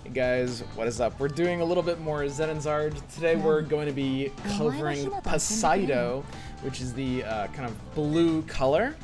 Hey guys, what is up? We're doing a little bit more Zenonzard. Today we're going to be covering Poseido, which is the kind of blue color,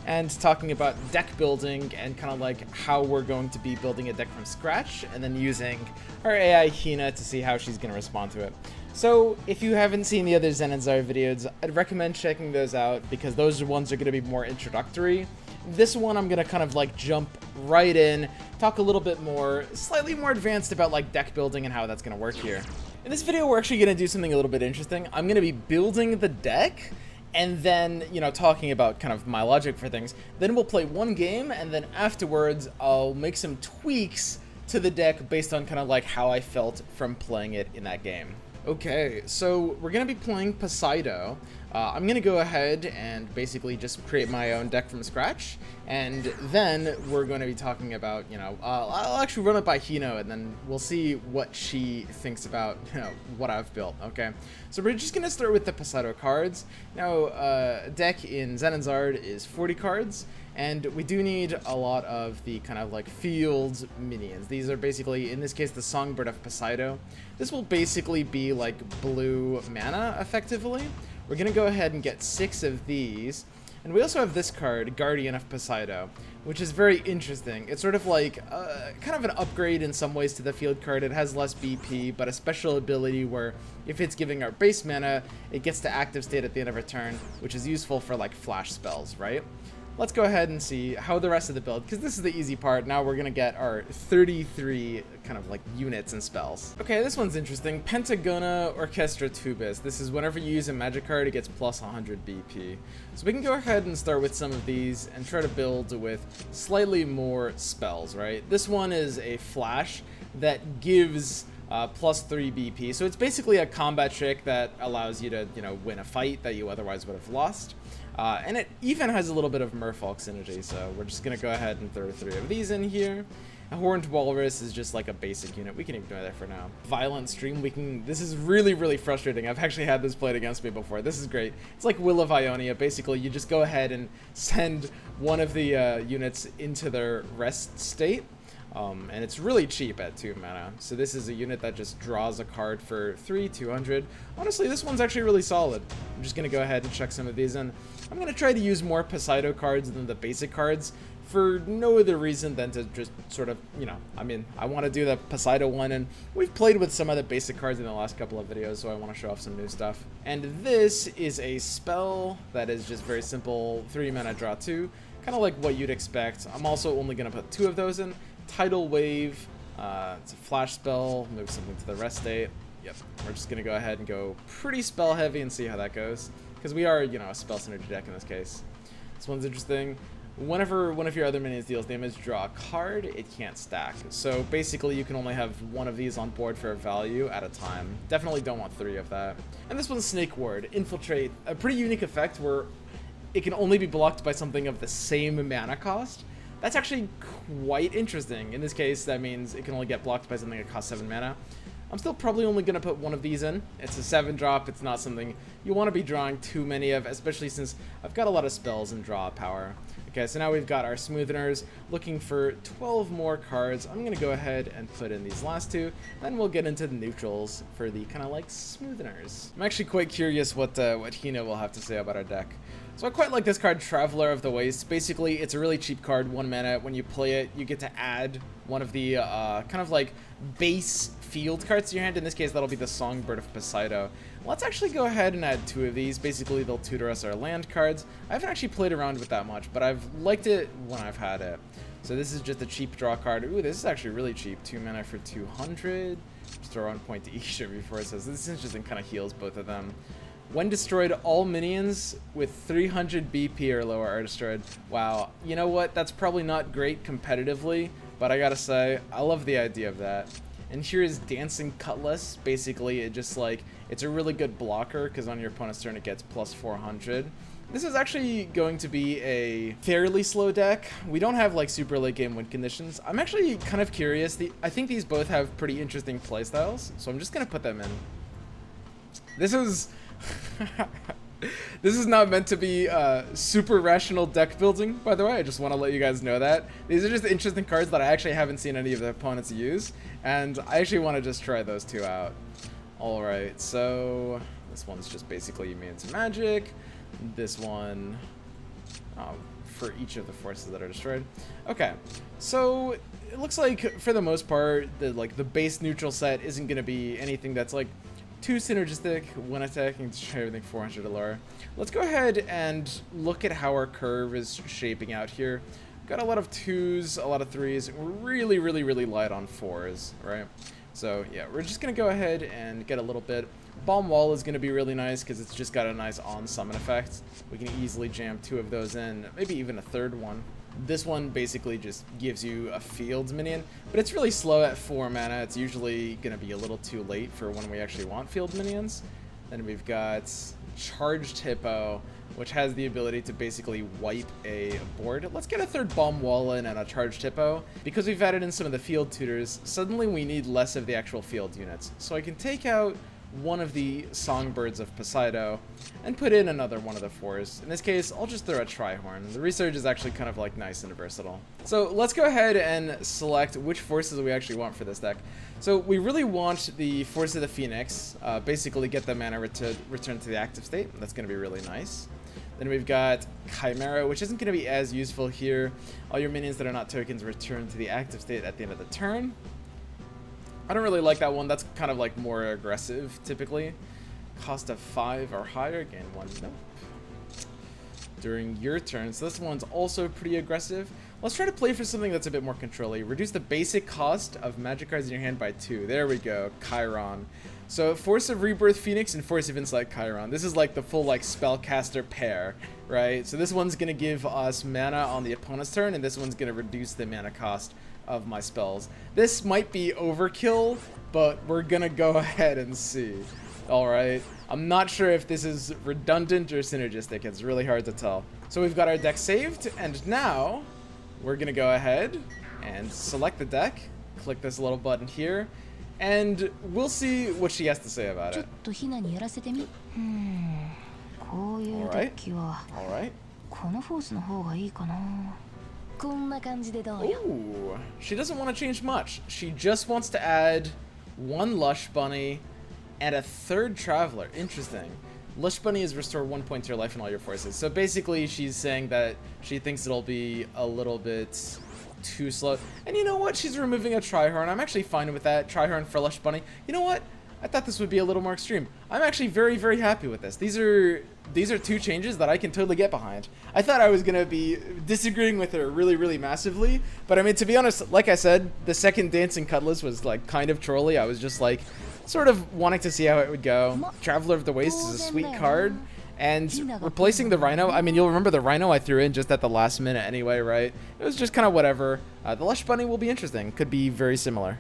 and talking about deck building and kind of like how we're going to be building a deck from scratch, and then using our AI Hina to see how she's going to respond to it. So if you haven't seen the other Zenonzard videos, I'd recommend checking those out because those ones are going to be more introductory. This one I'm going to kind of like jump right in, talk a little bit more, slightly more advanced about like deck building and how that's going to work here. In this video we're actually going to do something a little bit interesting. I'm going to be building the deck and then, you know, talking about kind of my logic for things. Then we'll play one game and then afterwards I'll make some tweaks to the deck based on kind of like how I felt from playing it in that game. Okay, so we're going to be playing Poseido. I'm going to go ahead and basically just create my own deck from scratch, and then we're going to be talking about, you know, I'll actually run it by Hina, and then we'll see what she thinks about, you know, what I've built, okay? So we're just going to start with the Poseido cards. Now, a deck in Zenonzard is 40 cards, and we do need a lot of the kind of like field minions. These are basically, in this case, the Songbird of Poseido. This will basically be like blue mana, effectively. We're going to go ahead and get 6 of these. And we also have this card, Guardian of Poseido, which is very interesting. It's sort of like kind of an upgrade in some ways to the field card. It has less BP, but a special ability where if it's giving our base mana, it gets to active state at the end of a turn, which is useful for like flash spells, right? Let's go ahead and see how the rest of the build, because this is the easy part. Now we're going to get our 33 kind of like units and spells. Okay, this one's interesting. Pentagona Orchestra Tubis. This is whenever you use a magic card, it gets plus 100 BP. So we can go ahead and start with some of these and try to build with slightly more spells, right? This one is a flash that gives plus 3 BP. So it's basically a combat trick that allows you to, you know, win a fight that you otherwise would have lost. And it even has a little bit of Merfolk synergy, so we're just going to go ahead and throw 3 of these in here. A Horned Walrus is just like a basic unit. We can ignore that for now. Violent Stream, this is really, really frustrating. I've actually had this played against me before. This is great. It's like Will of Ionia. Basically, you just go ahead and send one of the units into their rest state. And it's really cheap at 2 mana. So this is a unit that just draws a card for 200. Honestly, this one's actually really solid. I'm just going to go ahead and check some of these in. I'm going to try to use more Poseido cards than the basic cards for no other reason than to just sort of, you know, I mean, I want to do the Poseido one, and we've played with some of the basic cards in the last couple of videos, so I want to show off some new stuff. And this is a spell that is just very simple, 3 mana draw 2, kind of like what you'd expect. I'm also only going to put 2 of those in. Tidal Wave, it's a flash spell, move something to the rest state. Yep, we're just going to go ahead and go pretty spell heavy and see how that goes, because we are, you know, a spell synergy deck in this case. This one's interesting. Whenever one of your other minions deals damage, draw a card, it can't stack. So basically you can only have 1 of these on board for a value at a time. Definitely don't want 3 of that. And this one's Snake Ward, Infiltrate, a pretty unique effect where it can only be blocked by something of the same mana cost. That's actually quite interesting. In this case, that means it can only get blocked by something that costs 7 mana. I'm still probably only going to put 1 of these in. It's a 7-drop. It's not something you want to be drawing too many of, especially since I've got a lot of spells and draw power. Okay, so now we've got our Smoothers, looking for 12 more cards. I'm going to go ahead and put in these last 2, then we'll get into the neutrals for the kind of like Smoothers. I'm actually quite curious what Hina will have to say about our deck. So I quite like this card, Traveler of the Waste. Basically, it's a really cheap card, 1 mana. When you play it, you get to add one of the kind of like base field cards to your hand. In this case, that'll be the Songbird of Poseido. Let's actually go ahead and add 2 of these. Basically, they'll tutor us our land cards. I haven't actually played around with that much, but I've liked it when I've had it. So this is just a cheap draw card. Ooh, this is actually really cheap. 2 mana for 200. Just throw 1 point to each before it says. This is interesting, kind of heals both of them. When destroyed, all minions with 300 BP or lower are destroyed. Wow, you know what? That's probably not great competitively, but I gotta say, I love the idea of that. And here is Dancing Cutlass. Basically, it just like, it's a really good blocker because on your opponent's turn it gets plus 400. This is actually going to be a fairly slow deck. We don't have like super late game win conditions. I'm actually kind of curious. I think these both have pretty interesting playstyles, so I'm just gonna put them in. This is This is not meant to be super rational deck building, by the way. I just want to let you guys know that. These are just interesting cards that I actually haven't seen any of the opponents use, and I actually want to just try those two out. Alright, so this one's just basically immune to magic. This one for each of the forces that are destroyed. Okay, so it looks like for the most part, the base neutral set isn't going to be anything that's like too synergistic when attacking to try everything 400 or lower. Let's go ahead and look at how our curve is shaping out here. Got a lot of 2s, a lot of 3s. We're really, really, really light on 4s, right? So yeah, we're just going to go ahead and get a little bit. Bomb Wall is going to be really nice because it's just got a nice on-summon effect. We can easily jam 2 of those in, maybe even a 3rd one. This one basically just gives you a field minion, but it's really slow at 4 mana. It's usually going to be a little too late for when we actually want field minions. Then we've got Charged Hippo, which has the ability to basically wipe a board. Let's get a 3rd Bomb Wall in and a Charged Hippo. Because we've added in some of the field tutors, suddenly we need less of the actual field units. So I can take out one of the Songbirds of Poseidon and put in another one of the 4s. In this case, I'll just throw a Trihorn. The Resurge is actually kind of like nice and versatile. So let's go ahead and select which forces we actually want for this deck. So we really want the Force of the Phoenix, basically get the mana return to the active state. That's going to be really nice. Then we've got Chimera, which isn't going to be as useful here. All your minions that are not tokens return to the active state at the end of the turn. I don't really like that one. That's kind of like more aggressive, typically. Cost of 5 or higher, gain 1. Nope. During your turn. So this one's also pretty aggressive. Let's try to play for something that's a bit more control-y. Reduce the basic cost of magic cards in your hand by 2. There we go. Chiron. So Force of Rebirth Phoenix and Force of Insight Chiron. This is like the full like spellcaster pair, right? So this one's going to give us mana on the opponent's turn, and this one's going to reduce the mana cost of my spells. This might be overkill, but we're gonna go ahead and see. Alright, I'm not sure if this is redundant or synergistic. It's really hard to tell. So we've got our deck saved, and now we're gonna go ahead and select the deck, click this little button here, and we'll see what she has to say about it. Alright. Ooh, she doesn't want to change much. She just wants to add 1 Lush Bunny and a 3rd Traveler. Interesting. Lush Bunny is restore 1 point to your life and all your forces. So basically she's saying that she thinks it'll be a little bit too slow. And you know what? She's removing a Trihorn. I'm actually fine with that. Trihorn for Lush Bunny. You know what? I thought this would be a little more extreme. I'm actually very, very happy with this. These are 2 changes that I can totally get behind. I thought I was going to be disagreeing with her really, really massively. But I mean, to be honest, like I said, the second Dancing Cutlass was like kind of trolly. I was just like sort of wanting to see how it would go. Traveler of the Waste is a sweet card. And replacing the Rhino, I mean, you'll remember the Rhino I threw in just at the last minute anyway, right? It was just kind of whatever. The Lush Bunny will be interesting. Could be very similar.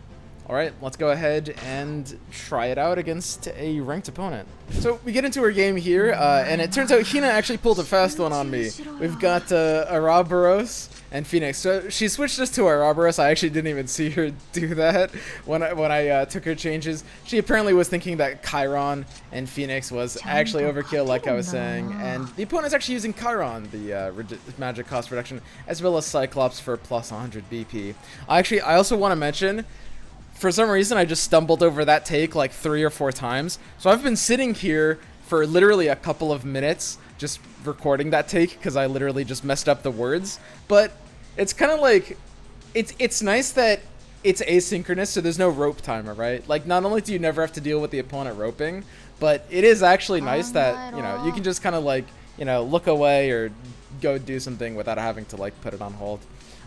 Alright, let's go ahead and try it out against a ranked opponent. So we get into our game here, and it turns out Hina actually pulled a fast one on me. We've got Ouroboros and Phoenix. So she switched us to Ouroboros. I actually didn't even see her do that when I took her changes. She apparently was thinking that Chiron and Phoenix was actually overkill, like I was saying. And the opponent's actually using Chiron, the magic cost reduction, as well as Cyclops for plus 100 BP. I also want to mention, for some reason, I just stumbled over that take like 3 or 4 times. So I've been sitting here for literally a couple of minutes just recording that take because I literally just messed up the words. But it's kind of like, it's nice that it's asynchronous, so there's no rope timer, right? Like, not only do you never have to deal with the opponent roping, but it is actually nice that, you know, you can just kind of like, you know, look away or go do something without having to like put it on hold.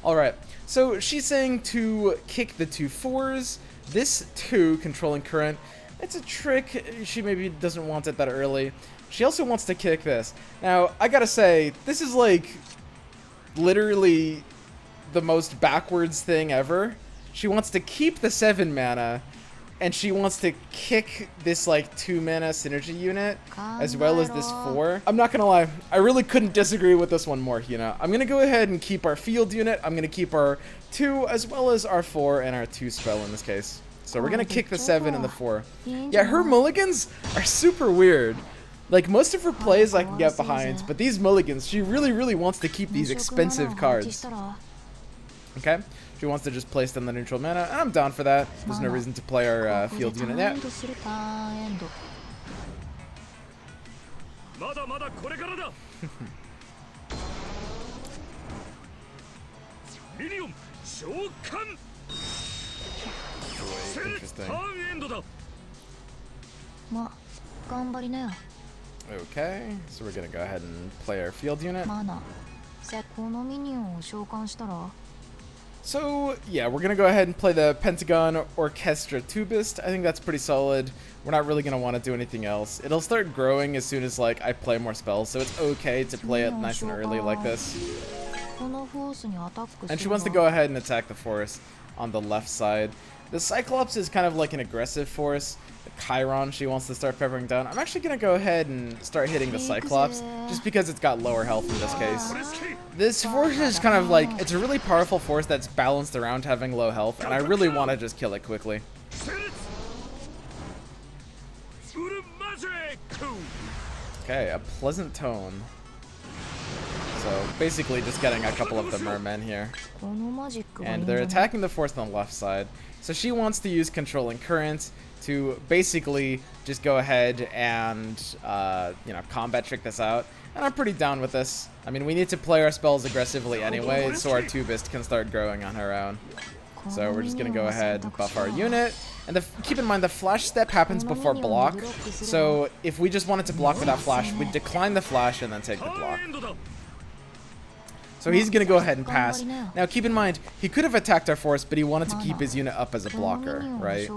Alright, so she's saying to kick the 2 4s, this 2 controlling current. It's a trick, she maybe doesn't want it that early. She also wants to kick this. Now, I gotta say, this is like literally the most backwards thing ever. She wants to keep the 7 mana, and she wants to kick this like 2 mana synergy unit as well as this 4. I'm not gonna lie, I really couldn't disagree with this one more, Hina. I'm gonna go ahead and keep our field unit. I'm gonna keep our 2 as well as our 4 and our 2 spell in this case. So we're gonna kick the 7 and the 4. Yeah, her mulligans are super weird. Like, most of her plays I can get behind, but these mulligans, she really wants to keep these expensive cards. Okay? She wants to just place them the neutral mana, and I'm down for that. There's no reason to play our field unit yet. Interesting. Okay, so we're gonna go ahead and play our field unit. So, yeah, we're gonna go ahead and play the Pentagon Orchestra Tubist. I think that's pretty solid. We're not really gonna want to do anything else. It'll start growing as soon as, like, I play more spells, so it's okay to play it nice and early like this. And she wants to go ahead and attack the force on the left side. The Cyclops is kind of like an aggressive force. The Chiron she wants to start peppering down. I'm actually going to go ahead and start hitting the Cyclops, just because it's got lower health in this case. This force is kind of like, it's a really powerful force that's balanced around having low health, and I really want to just kill it quickly. Okay, a pleasant tone. So basically just getting a couple of the mermen here. And they're attacking the force on the left side. So she wants to use controlling currents to basically just go ahead and, you know, combat trick this out. And I'm pretty down with this. I mean, we need to play our spells aggressively anyway, so our Tubist can start growing on her own. So we're just going to go ahead and buff our unit. And keep in mind, the flash step happens before block. So if we just wanted to block without flash, we'd decline the flash and then take the block. So he's going to go ahead and pass. Now keep in mind, he could have attacked our force, but he wanted to keep his unit up as a blocker, right?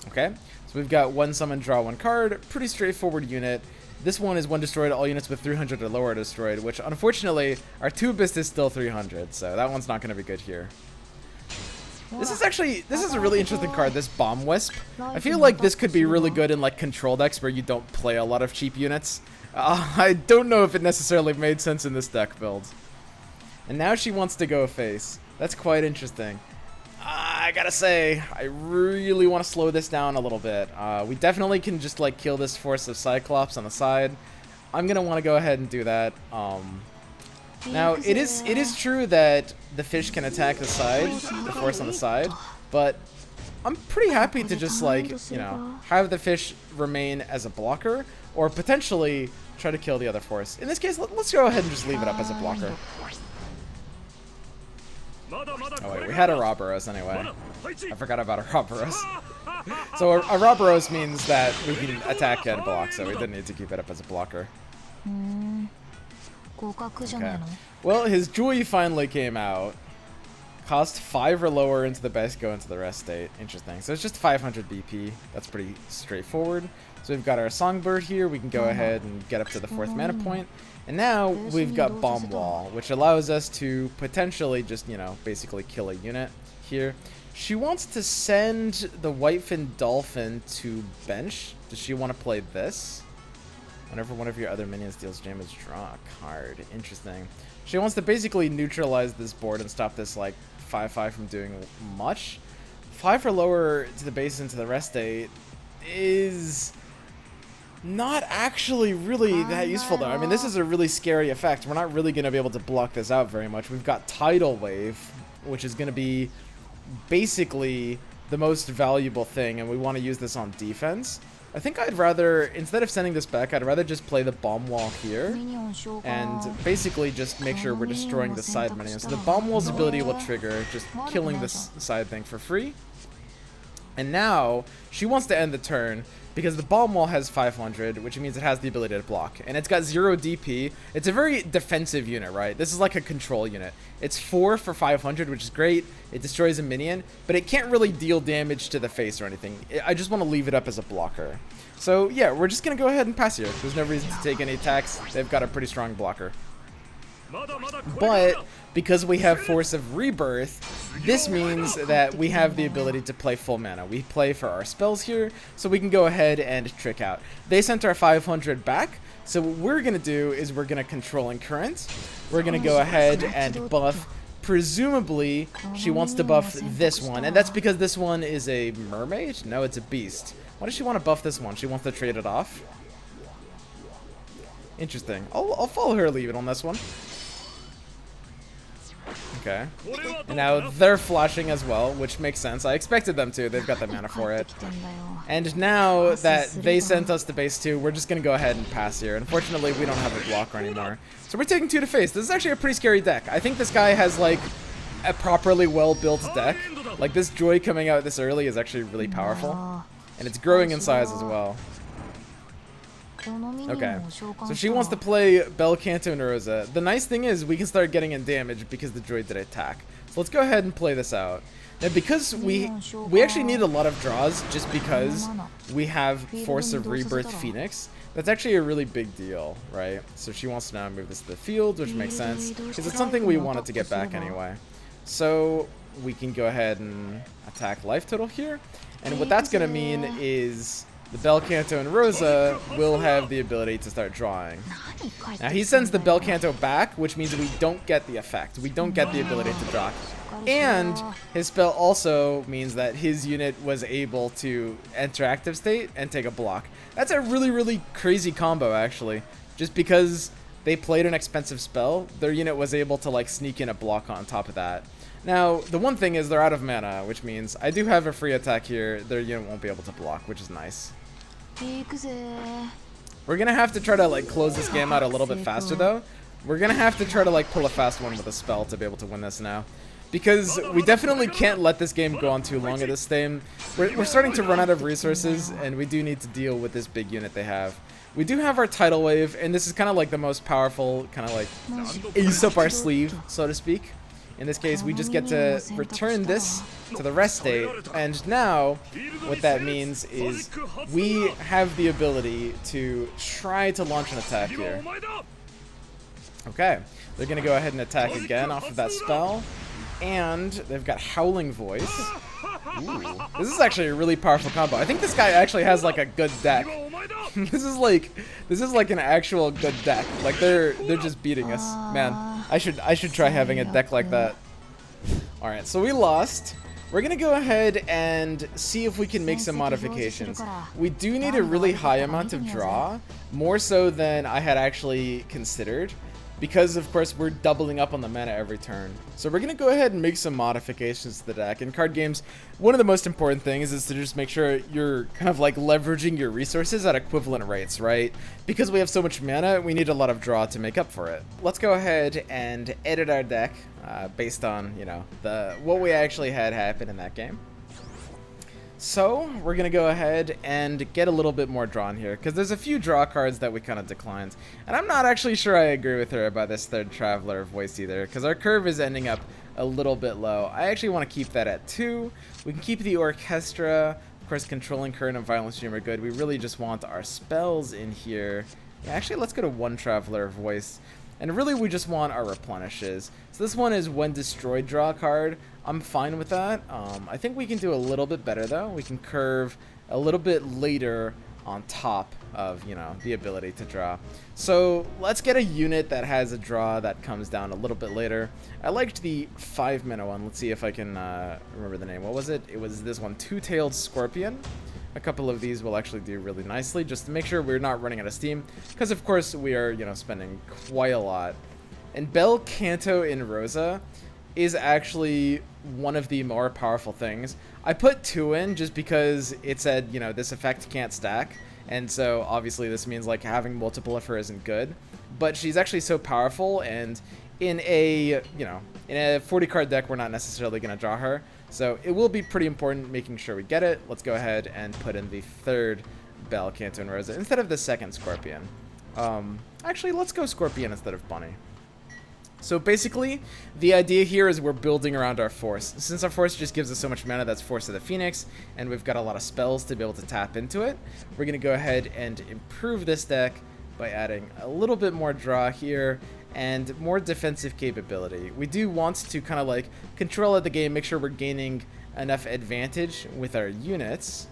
Okay, so we've got one summon, draw one card. Pretty straightforward unit. This one is when destroyed, all units with 300 or lower are destroyed, which unfortunately, our Tubist is still 300, so that one's not going to be good here. This is a really interesting card, this Bomb Wisp. I feel like this could be really good in like control decks where you don't play a lot of cheap units. I don't know if it necessarily made sense in this deck build. And now she wants to go face. That's quite interesting. I gotta say, I really want to slow this down a little bit. We definitely can just like kill this force of Cyclops on the side. I'm gonna want to go ahead and do that. Now it is true that the fish can attack the side, the force on the side, but I'm pretty happy to just like, you know, have the fish remain as a blocker, or potentially try to kill the other force. In this case, let's go ahead and just leave it up as a blocker. Oh wait, we had Ouroboros anyway. I forgot about Ouroboros. So Ouroboros means that we can attack and block, so we didn't need to keep it up as a blocker. Okay. Well, his Jui finally came out. Cost 5 or lower into the base, go into the rest state. Interesting. So it's just 500 BP. That's pretty straightforward. So we've got our Songbird here. We can go ahead and get up to the 4th mana point. And now we've got Bomb Wall, which allows us to potentially just, you know, basically kill a unit here. She wants to send the Whitefin Dolphin to bench. Does she want to play this? Whenever one of your other minions deals damage, draw a card. Interesting. She wants to basically neutralize this board and stop this, like, 5/5 from doing much. 5 or lower to the base into the rest state is not actually really that useful, though. I mean, this is a really scary effect. We're not really going to be able to block this out very much. We've got Tidal Wave, which is going to be basically the most valuable thing, and we want to use this on defense. I think I'd rather, instead of sending this back, I'd rather just play the Bomb Wall here and basically just make sure we're destroying the side minions. So the Bomb Wall's ability will trigger just killing this side thing for free. And now she wants to end the turn because the Bomb Wall has 500, which means it has the ability to block. And it's got 0 DP. It's a very defensive unit, right? This is like a control unit. It's 4 for 500, which is great. It destroys a minion, but it can't really deal damage to the face or anything. I just want to leave it up as a blocker. So yeah, we're just going to go ahead and pass here. There's no reason to take any attacks. They've got a pretty strong blocker. But because we have Force of Rebirth, this means that we have the ability to play full mana. We play for our spells here, so we can go ahead and trick out. They sent our 500 back, so what we're going to do is we're going to Controlling Current. We're going to go ahead and buff. Presumably, she wants to buff this one, and that's because this one is a mermaid? No, it's a beast. Why does she want to buff this one? She wants to trade it off? Interesting. I'll follow her lead on this one. Okay. And now they're flashing as well, which makes sense. I expected them to. They've got the mana for it. And now that they sent us to base 2, we're just going to go ahead and pass here. Unfortunately, we don't have a blocker anymore. So we're taking 2 to face. This is actually a pretty scary deck. I think this guy has, like, a properly well-built deck. Like, this Joy coming out this early is actually really powerful. And it's growing in size as well. Okay, so she wants to play Bel Canto and Rosa. The nice thing is we can start getting in damage because the Droid did attack. So let's go ahead and play this out. Now because we actually need a lot of draws just because we have Force of Rebirth Phoenix. That's actually a really big deal, right? So she wants to now move this to the field, which makes sense because it's something we wanted to get back anyway. So we can go ahead and attack life total here. And what that's going to mean is the Bel Canto and Rosa will have the ability to start drawing. Now he sends the Bel Canto back, which means we don't get the effect. We don't get the ability to draw. And his spell also means that his unit was able to enter active state and take a block. That's a really, really crazy combo, actually. Just because they played an expensive spell, their unit was able to like sneak in a block on top of that. Now, the one thing is they're out of mana, which means I do have a free attack here. Their unit won't be able to block, which is nice. We're gonna have to try to like close this game out a little bit faster though. We're gonna have to try to like pull a fast one with a spell to be able to win this now. Because we definitely can't let this game go on too long at this time. We're starting to run out of resources and we do need to deal with this big unit they have. We do have our tidal wave and this is kind of like the most powerful kind of like ace up our sleeve, so to speak. In this case, we just get to return this to the rest state, and now what that means is we have the ability to try to launch an attack here. Okay, they're going to go ahead and attack again off of that spell, and they've got Howling Voice. Ooh, this is actually a really powerful combo. I think this guy actually has like a good deck. This is like an actual good deck. Like they're just beating us, man. I should try having a deck like that. All right, so we lost. We're gonna go ahead and see if we can make some modifications. We do need a really high amount of draw, more so than I had actually considered. Because, of course, we're doubling up on the mana every turn. So we're going to go ahead and make some modifications to the deck. In card games, one of the most important things is to just make sure you're kind of like leveraging your resources at equivalent rates, right? Because we have so much mana, we need a lot of draw to make up for it. Let's go ahead and edit our deck based on, you know, what we actually had happen in that game. So, we're going to go ahead and get a little bit more drawn here, because there's a few draw cards that we kind of declined. And I'm not actually sure I agree with her about this third Traveler voice either, because our curve is ending up a little bit low. I actually want to keep that at 2. We can keep the Orchestra. Of course, Controlling Current and Violent Stream are good. We really just want our spells in here. Yeah, actually, let's go to 1 Traveler voice. And really, we just want our replenishes. So this one is when destroyed, draw a card. I'm fine with that. I think we can do a little bit better, though. We can curve a little bit later on top of, you know, the ability to draw. So let's get a unit that has a draw that comes down a little bit later. I liked the 5-mana one. Let's see if I can remember the name. What was it? It was this one, Two-Tailed Scorpion. A couple of these will actually do really nicely, just to make sure we're not running out of steam, because of course we are, you know, spending quite a lot. And Bel Canto in Rosa is actually one of the more powerful things. I put 2 in just because it said, you know, this effect can't stack, and so obviously this means like having multiple of her isn't good. But she's actually so powerful, and in a, you know, in a 40 card deck we're not necessarily going to draw her. So it will be pretty important making sure we get it. Let's go ahead and put in the 3rd Bel Canto and Rosa instead of the 2nd Scorpion. Actually, let's go Scorpion instead of Bunny. So basically, the idea here is we're building around our Force. Since our Force just gives us so much mana, that's Force of the Phoenix, and we've got a lot of spells to be able to tap into it. We're going to go ahead and improve this deck by adding a little bit more draw here and more defensive capability. We do want to kind of like control at the game, make sure we're gaining enough advantage with our units,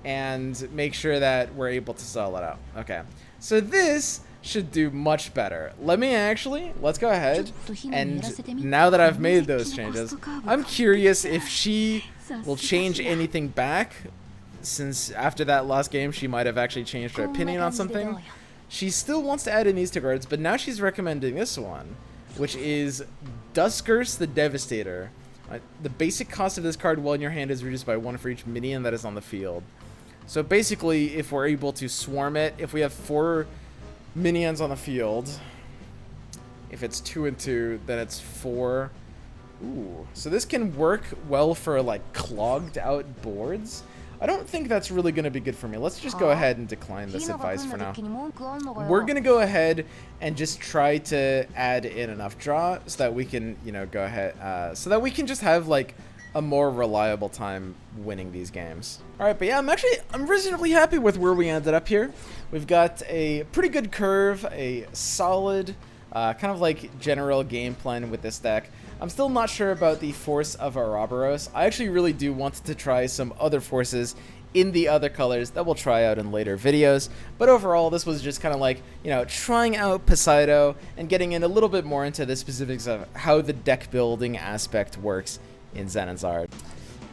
and make sure that we're able to sell it out. Okay, so this should do much better. Let's go ahead, and now that I've made those changes, I'm curious if she will change anything back, since after that last game she might have actually changed her opinion on something. she still wants to add in these 2 cards, but now she's recommending this one, which is Duskers the Devastator. The basic cost of this card while in your hand is reduced by 1 for each minion that is on the field. So basically, if we're able to swarm it, if we have 4 minions on the field, if it's 2 and 2, then it's 4. Ooh, so this can work well for like clogged out boards. I don't think that's really going to be good for me. Let's just go ahead and decline this advice for now. We're going to go ahead and just try to add in enough draw so that we can, you know, go ahead, so that we can just have like a more reliable time winning these games. All right, but yeah, I'm reasonably happy with where we ended up here. We've got a pretty good curve, a solid kind of like general game plan with this deck. I'm still not sure about the force of Ouroboros. I actually really do want to try some other forces in the other colors that we'll try out in later videos. But overall, this was just kind of like, you know, trying out Poseidon and getting in a little bit more into the specifics of how the deck building aspect works in Zenonzard.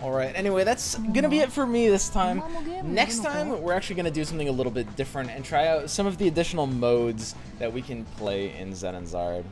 Alright, anyway, that's gonna be it for me this time. Next time, we're actually gonna do something a little bit different and try out some of the additional modes that we can play in Zenonzard.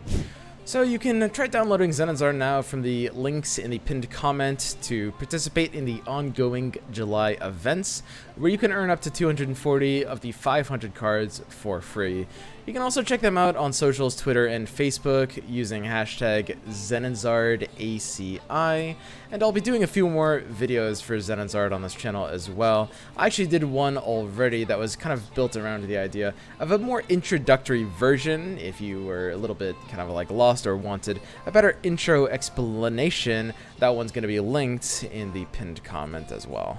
So you can try downloading Zenonzard now from the links in the pinned comment to participate in the ongoing July events, where you can earn up to 240 of the 500 cards for free. You can also check them out on socials, Twitter and Facebook using hashtag ZenonzardACI, and I'll be doing a few more videos for Zenonzard on this channel as well. I actually did one already that was kind of built around the idea of a more introductory version if you were a little bit kind of like lost or wanted a better intro explanation. That one's going to be linked in the pinned comment as well.